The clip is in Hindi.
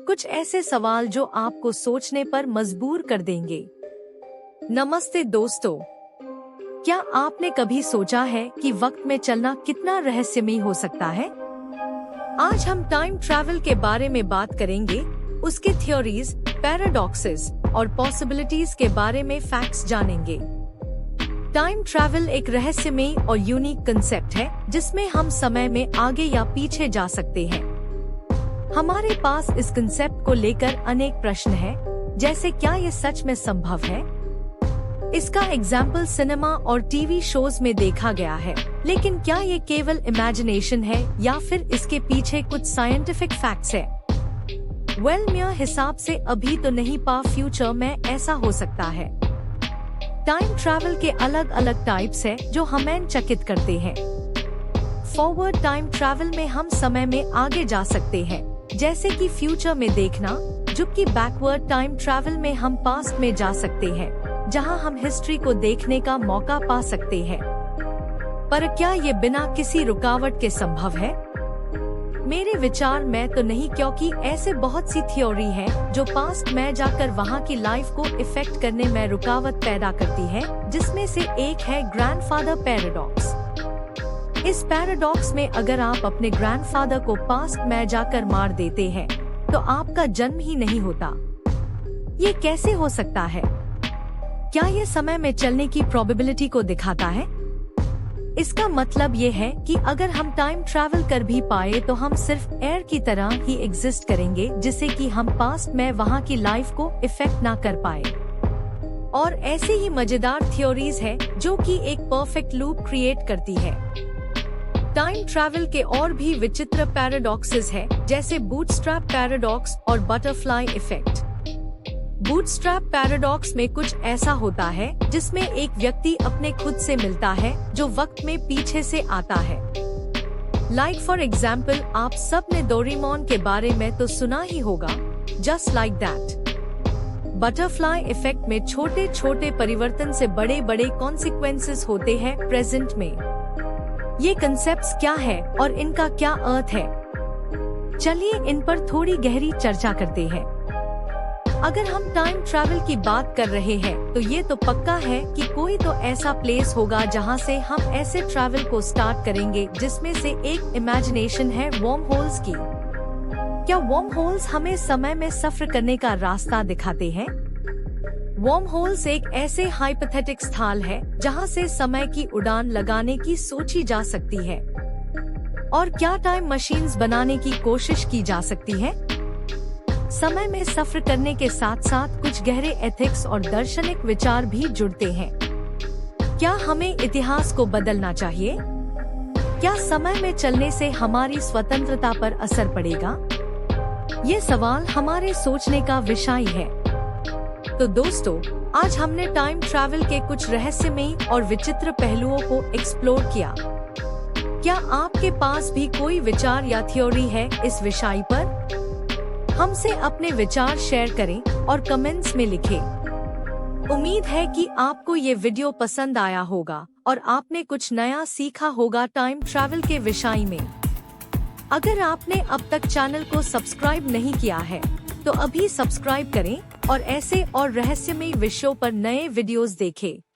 कुछ ऐसे सवाल जो आपको सोचने पर मजबूर कर देंगे। नमस्ते दोस्तों, क्या आपने कभी सोचा है कि वक्त में चलना कितना रहस्यमयी हो सकता है? आज हम टाइम ट्रैवल के बारे में बात करेंगे, उसके थ्योरीज, पैराडॉक्सेस और पॉसिबिलिटीज के बारे में फैक्ट्स जानेंगे। टाइम ट्रैवल एक रहस्यमयी और यूनिक कंसेप्ट है जिसमें हम समय में आगे या पीछे जा सकते हैं। हमारे पास इस कंसेप्ट को लेकर अनेक प्रश्न हैं, जैसे क्या ये सच में संभव है? इसका एग्जाम्पल सिनेमा और टीवी शोज में देखा गया है, लेकिन क्या ये केवल इमेजिनेशन है या फिर इसके पीछे कुछ साइंटिफिक फैक्ट्स है? मेरे हिसाब से अभी तो नहीं, फ्यूचर में ऐसा हो सकता है। टाइम ट्रैवल के अलग अलग टाइप्स हैं जो हमें चकित करते हैं। फॉरवर्ड टाइम ट्रैवल में हम समय में आगे जा सकते हैं, जैसे कि फ्यूचर में देखना, जबकि बैकवर्ड टाइम ट्रैवल में हम पास्ट में जा सकते हैं, जहां हम हिस्ट्री को देखने का मौका पा सकते हैं। पर क्या ये बिना किसी रुकावट के संभव है? मेरे विचार में तो नहीं, क्योंकि ऐसे बहुत सी थ्योरी हैं जो पास्ट में जाकर वहां की लाइफ को इफेक्ट करने में रुकावट पैदा करती है, जिसमें से एक है ग्रैंडफादर पैराडॉक्स। इस पैराडॉक्स में अगर आप अपने ग्रैंडफादर को पास्ट में जाकर मार देते हैं, तो आपका जन्म ही नहीं होता। ये कैसे हो सकता है? क्या ये समय में चलने की प्रोबेबिलिटी को दिखाता है? इसका मतलब ये है कि अगर हम टाइम ट्रैवल कर भी पाए तो हम सिर्फ एयर की तरह ही एग्जिस्ट करेंगे, जिससे कि हम पास्ट में वहां की लाइफ को इफेक्ट ना कर पाए। और ऐसे ही मजेदार थ्योरीज है जो कि एक परफेक्ट लूप क्रिएट करती है। टाइम ट्रैवल के और भी विचित्र पैराडॉक्सेस है, जैसे बूटस्ट्रैप पैराडॉक्स और बटरफ्लाई इफेक्ट। बूटस्ट्रैप पैराडॉक्स में कुछ ऐसा होता है जिसमें एक व्यक्ति अपने खुद से मिलता है जो वक्त में पीछे से आता है। लाइक फॉर एग्जाम्पल, आप सब ने डोरेमोन के बारे में तो सुना ही होगा, just like that. Butterfly effect में छोटे छोटे परिवर्तन से बड़े बड़े कॉन्सिक्वेंसेस होते हैं प्रेजेंट में। ये कंसेप्ट्स क्या है और इनका क्या अर्थ है? चलिए इन पर थोड़ी गहरी चर्चा करते हैं। अगर हम टाइम ट्रैवल की बात कर रहे हैं, तो ये तो पक्का है कि कोई तो ऐसा प्लेस होगा जहां से हम ऐसे ट्रैवल को स्टार्ट करेंगे, जिसमें से एक इमेजिनेशन है वर्म होल्स की। क्या वर्म होल्स हमें समय में सफर करने का रास्ता दिखाते हैं? वर्म होल्स एक ऐसे हाइपोथेटिक स्थल है जहां से समय की उड़ान लगाने की सोची जा सकती है। और क्या टाइम मशीन्स बनाने की कोशिश की जा सकती है? समय में सफर करने के साथ साथ कुछ गहरे एथिक्स और दार्शनिक विचार भी जुड़ते हैं। क्या हमें इतिहास को बदलना चाहिए? क्या समय में चलने से हमारी स्वतंत्रता पर असर पड़ेगा? ये सवाल हमारे सोचने का विषय है। तो दोस्तों, आज हमने टाइम ट्रैवल के कुछ रहस्यमयी और विचित्र पहलुओं को एक्सप्लोर किया। क्या आपके पास भी कोई विचार या थ्योरी है इस विषय पर? हमसे अपने विचार शेयर करें और कमेंट्स में लिखें। उम्मीद है कि आपको ये वीडियो पसंद आया होगा और आपने कुछ नया सीखा होगा टाइम ट्रैवल के विषय में। अगर आपने अब तक चैनल को सब्सक्राइब नहीं किया है, तो अभी सब्सक्राइब करें और ऐसे और रहस्यमयी विषयों पर नए वीडियोस देखें।